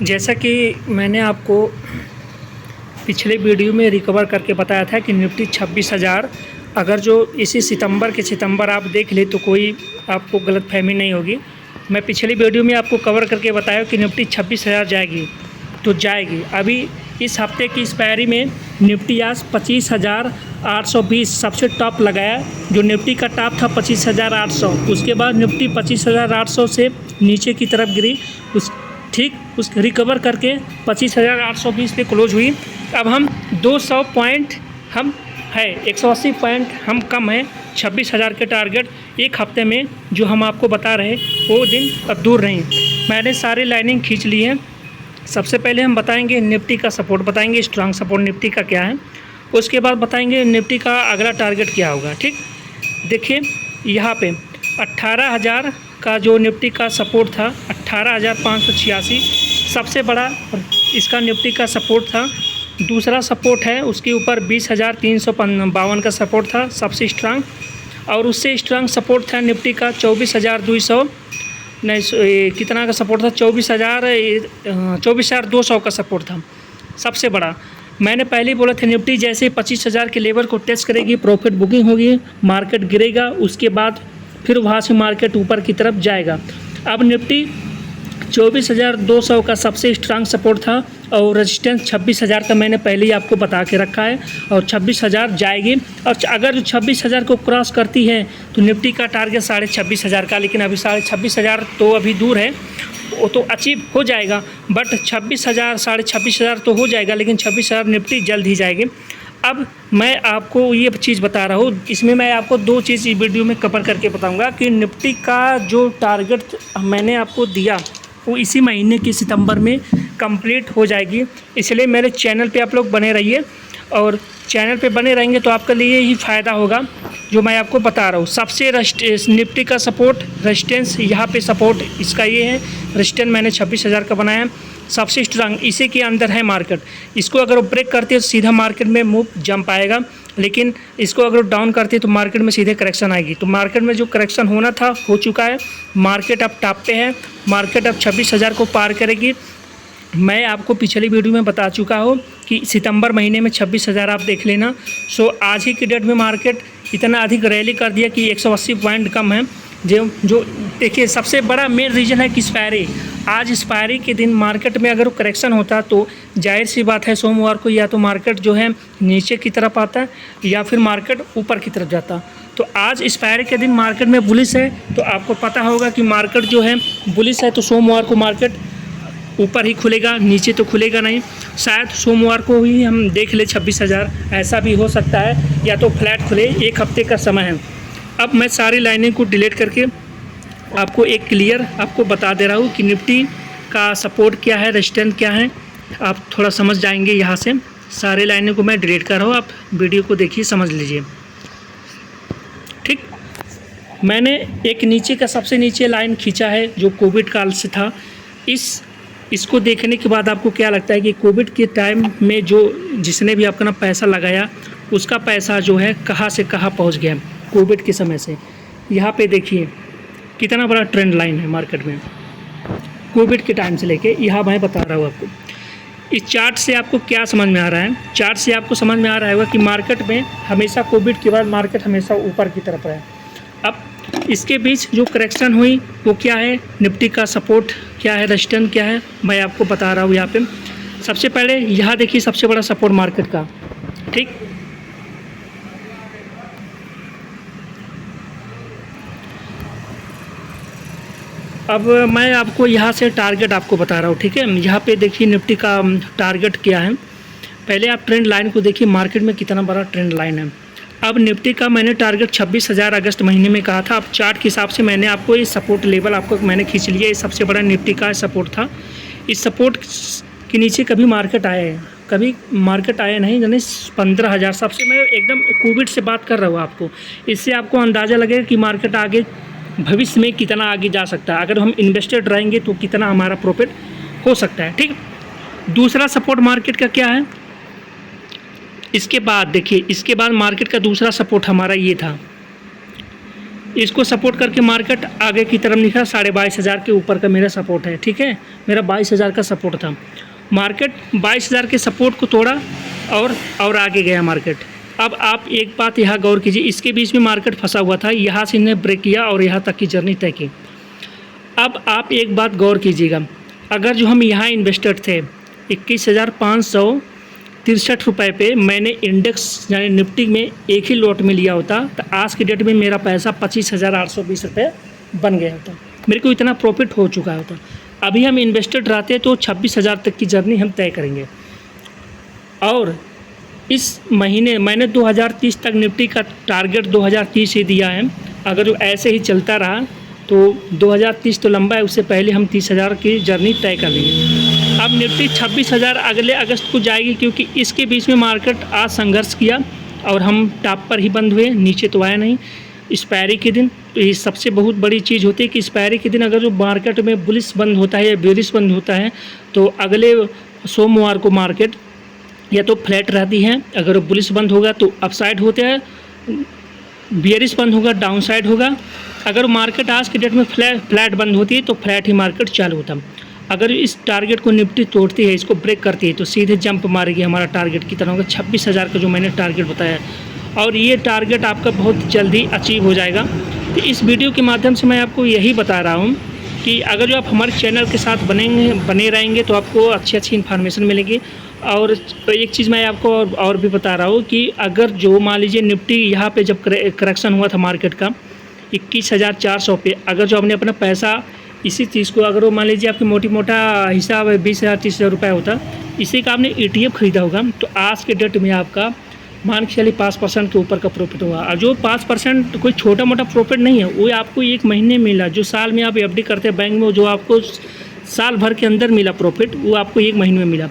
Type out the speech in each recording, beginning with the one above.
जैसा कि मैंने आपको पिछले वीडियो में रिकवर करके बताया था कि निफ्टी 26,000 अगर जो इसी सितंबर आप देख ले तो कोई आपको गलतफहमी नहीं होगी। मैं पिछली वीडियो में आपको कवर करके बताया कि निफ्टी 26,000 जाएगी तो जाएगी। अभी इस हफ्ते की एक्सपायरी में निफ्टी आज 25,820 सबसे टॉप लगाया। जो निफ्टी का टॉप था 25,800, उसके बाद निफ्टी 25,800 से नीचे की तरफ गिरी, उस रिकवर करके 25,820 पे क्लोज हुई। अब हम 200 पॉइंट हम है 180 पॉइंट हम कम है 26,000 के टारगेट एक हफ्ते में जो हम आपको बता रहे वो दिन अब दूर नहीं। मैंने सारी लाइनिंग खींच ली है। सबसे पहले हम बताएंगे निफ्टी का सपोर्ट, बताएंगे स्ट्रांग सपोर्ट निफ्टी का क्या है, उसके बाद बताएंगे निफ्टी का अगला टारगेट क्या होगा। ठीक, देखिए यहाँ पे 18,000 का जो निफ्टी का सपोर्ट था 18,586 सबसे बड़ा इसका निफ्टी का सपोर्ट था। दूसरा सपोर्ट है उसके ऊपर 20,352 का सपोर्ट था सबसे स्ट्रांग, और उससे स्ट्रांग सपोर्ट था निफ्टी का 24,200 नहीं कितना का सपोर्ट था 24,200 का सपोर्ट था सबसे बड़ा। मैंने पहले ही बोला था निफ्टी जैसे 25,000 के लेवल को टेस्ट करेगी प्रॉफिट बुकिंग होगी, मार्केट गिरेगा, उसके बाद फिर वहाँ से मार्केट ऊपर की तरफ जाएगा। अब निफ्टी 24,200 का सबसे स्ट्रांग सपोर्ट था और रेजिस्टेंस 26,000 का मैंने पहले ही आपको बता के रखा है और 26,000 जाएगी। और अगर जो 26,000 को क्रॉस करती है तो निफ्टी का टारगेट 26,500 का, लेकिन अभी 26,500 तो अभी दूर है, वो तो अचीव हो जाएगा, बट 26,000 26,500 तो हो जाएगा, लेकिन 26,000 निफ्टी जल्द ही जाएगी। अब मैं आपको ये चीज़ बता रहा हूँ, इसमें मैं आपको दो चीज़ वीडियो में कवर करके बताऊँगा कि निफ्टी का जो टारगेट मैंने आपको दिया वो इसी महीने की सितंबर में कंप्लीट हो जाएगी। इसलिए मेरे चैनल पे आप लोग बने रहिए, और चैनल पे बने रहेंगे तो आपके लिए ही फ़ायदा होगा जो मैं आपको बता रहा हूँ। सबसे निफ्टी का सपोर्ट रेजिस्टेंस यहाँ पे सपोर्ट इसका ये है, रेजिस्टेंस मैंने 26,000 का बनाया है सबसे स्ट्रांग, इसी के अंदर है मार्केट। इसको अगर वो ब्रेक करती है तो सीधा मार्केट में मूव जंप आएगा, लेकिन इसको अगर डाउन करती है तो मार्केट में सीधे करेक्शन आएगी। तो मार्केट में जो करेक्शन होना था हो चुका है, मार्केट अब टॉप पे है, मार्केट अब 26,000 को पार करेगी। मैं आपको पिछली वीडियो में बता चुका हूँ कि सितंबर महीने में 26,000 आप देख लेना। सो आज ही की डेट में मार्केट इतना अधिक रैली कर दिया कि 180 पॉइंट कम है। जो देखिए सबसे बड़ा मेन रीज़न है कि एक्सपायरी, आज एक्सपायरी के दिन मार्केट में अगर करेक्शन होता तो जाहिर सी बात है सोमवार को या तो मार्केट जो है नीचे की तरफ आता है या फिर मार्केट ऊपर की तरफ जाता। तो आज एक्सपायरी के दिन मार्केट में बुलिश है, तो आपको पता होगा कि मार्केट जो है बुलिश है, तो सोमवार को मार्केट ऊपर ही खुलेगा, नीचे तो खुलेगा नहीं। शायद सोमवार को ही हम देख ले 26,000, ऐसा भी हो सकता है, या तो फ्लैट खुले, एक हफ्ते का समय है। अब मैं सारी लाइनें को डिलीट करके आपको एक क्लियर आपको बता दे रहा हूँ कि निफ्टी का सपोर्ट क्या है, रेजिस्टेंस क्या है, आप थोड़ा समझ जाएंगे। यहाँ से सारी लाइनें को मैं डिलीट कर रहा हूँ, आप वीडियो को देखिए समझ लीजिए। ठीक, मैंने एक नीचे का सबसे नीचे लाइन खींचा है जो कोविड काल से था। इसको देखने के बाद आपको क्या लगता है कि कोविड के टाइम में जो जिसने भी अपना पैसा लगाया उसका पैसा जो है कहाँ से कहाँ पहुँच गया कोविड के समय से। यहाँ पे देखिए कितना बड़ा ट्रेंड लाइन है मार्केट में कोविड के टाइम से लेके यहाँ मैं बता रहा हूँ आपको। इस चार्ट से आपको क्या समझ में आ रहा है, चार्ट से आपको समझ में आ रहा होगा कि मार्केट में हमेशा कोविड के बाद मार्केट हमेशा ऊपर की तरफ है। अब इसके बीच जो करेक्शन हुई वो क्या है, निफ्टी का सपोर्ट क्या है, रेजिस्टेंस क्या है, मैं आपको बता रहा हूँ। यहाँ पे सबसे पहले यहाँ देखिए सबसे बड़ा सपोर्ट मार्केट का। ठीक, अब मैं आपको यहाँ से टारगेट आपको बता रहा हूँ। ठीक है, यहाँ पे देखिए निफ्टी का टारगेट क्या है। पहले आप ट्रेंड लाइन को देखिए, मार्केट में कितना बड़ा ट्रेंड लाइन है। अब निफ्टी का मैंने टारगेट 26,000 अगस्त महीने में कहा था। अब चार्ट के हिसाब से मैंने आपको ये सपोर्ट लेवल आपको मैंने खींच लिया, ये सबसे बड़ा निफ्टी का सपोर्ट था। इस सपोर्ट के नीचे कभी मार्केट आया है, कभी मार्केट आया नहीं, यानी 15,000 सबसे, मैं एकदम कोविड से बात कर रहा हूँ आपको। इससे आपको अंदाज़ा लगेगा कि मार्केट आगे भविष्य में कितना आगे जा सकता है, अगर हम इन्वेस्टेड रहेंगे तो कितना हमारा प्रॉफिट हो सकता है। ठीक, दूसरा सपोर्ट मार्केट का क्या है, इसके बाद देखिए इसके बाद मार्केट का दूसरा सपोर्ट हमारा ये था इसको सपोर्ट करके मार्केट आगे की तरफ निकला। 22,500 के ऊपर का मेरा सपोर्ट है, ठीक है। मेरा 22,000 का सपोर्ट था। मार्केट 22,000 के सपोर्ट को तोड़ा और आगे गया मार्केट। अब आप एक बात यहाँ गौर कीजिए, इसके बीच में मार्केट फंसा हुआ था, यहाँ से इन्हें ब्रेक किया और यहाँ तक की जर्नी तय की। अब आप एक बात गौर कीजिएगा, अगर जो हम यहाँ इन्वेस्टर थे 21,563 रुपये पे मैंने इंडेक्स यानी निफ्टी में एक ही लॉट में लिया होता तो आज की डेट में मेरा पैसा 25,820 रुपये बन गया होता, मेरे को इतना प्रॉफिट हो चुका होता। अभी हम इन्वेस्टेड रहते तो 26,000 तक की जर्नी हम तय करेंगे। और इस महीने मैंने 2030 तक निफ्टी का टारगेट 2030 ही दिया है। अगर जो ऐसे ही चलता रहा तो 2030 तो लंबा है, उससे पहले हम 30,000 की जर्नी तय कर लेंगे। अब निफ्टी 26,000 अगले अगस्त को जाएगी, क्योंकि इसके बीच में मार्केट आज संघर्ष किया और हम टॉप पर ही बंद हुए, नीचे तो आया नहीं। एक्सपायरी के दिन तो ये सबसे बहुत बड़ी चीज़ होती है कि एक्सपायरी के दिन अगर जो मार्केट में बुलिश बंद होता है या बेरिश बंद होता है तो अगले सोमवार को मार्केट या तो फ्लैट रहती है, अगर बुलिश बंद होगा तो अपसाइड होते हैं, बेरिश बंद होगा डाउन साइड होगा। अगर मार्केट आज के डेट में फ्लैट बंद होती है तो फ्लैट ही मार्केट चालू होता। अगर इस टारगेट को निफ्टी तोड़ती है, इसको ब्रेक करती है तो सीधे जंप मारेगी हमारा टारगेट की तरह होगा 26,000 का जो मैंने टारगेट बताया, और ये टारगेट आपका बहुत जल्दी अचीव हो जाएगा। तो इस वीडियो के माध्यम से मैं आपको यही बता रहा हूँ कि अगर जो आप हमारे चैनल के साथ बने रहेंगे तो आपको अच्छी इन्फॉर्मेशन मिलेगी। और एक चीज़ मैं आपको और भी बता रहा हूँ कि अगर जो मान लीजिए निफ्टी यहाँ पे जब करेक्शन हुआ था मार्केट का 21,400 पे, अगर जो हमने अपना पैसा इसी चीज़ को अगर वो मान लीजिए आपकी मोटा हिसाब 20,000 30,000 रुपये होता, इसी का आपने ETF खरीदा होगा तो आज के डेट में आपका मान के चलिए 5% के ऊपर का प्रॉफिट होगा। और जो 5% कोई छोटा मोटा प्रॉफिट नहीं है, वो आपको एक महीने मिला। जो साल में आप FD करते हैं बैंक में, जो आपको साल भर के अंदर मिला प्रॉफिट, वो आपको एक महीने में मिला।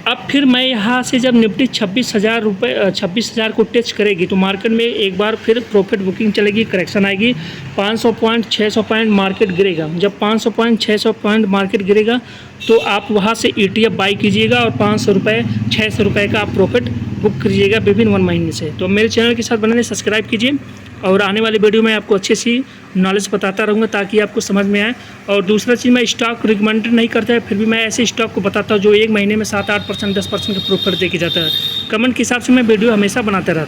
अब फिर मैं यहाँ से जब निफ्टी 26,000 को टच करेगी तो मार्केट में एक बार फिर प्रॉफिट बुकिंग चलेगी, करेक्शन आएगी, 500 पॉइंट 600 पॉइंट मार्केट गिरेगा। जब 500 पॉइंट 600 पॉइंट मार्केट गिरेगा तो आप वहाँ से ETF बाई कीजिएगा और 500 रुपये 600 रुपये का आप प्रॉफिट बुक करिएगा विदिन 1 महीने से। तो मेरे चैनल के साथ बनाने सब्सक्राइब कीजिए और आने वाली वीडियो में आपको अच्छी सी नॉलेज बताता रहूँगा ताकि आपको समझ में आए। और दूसरा चीज़, मैं स्टॉक रिकमेंड नहीं करता है, फिर भी मैं ऐसे स्टॉक को बताता हूँ जो एक महीने में 7-8% 10% का प्रॉफिट दे के जाता है। कमेंट के हिसाब से मैं वीडियो हमेशा बनाता रहता हूँ।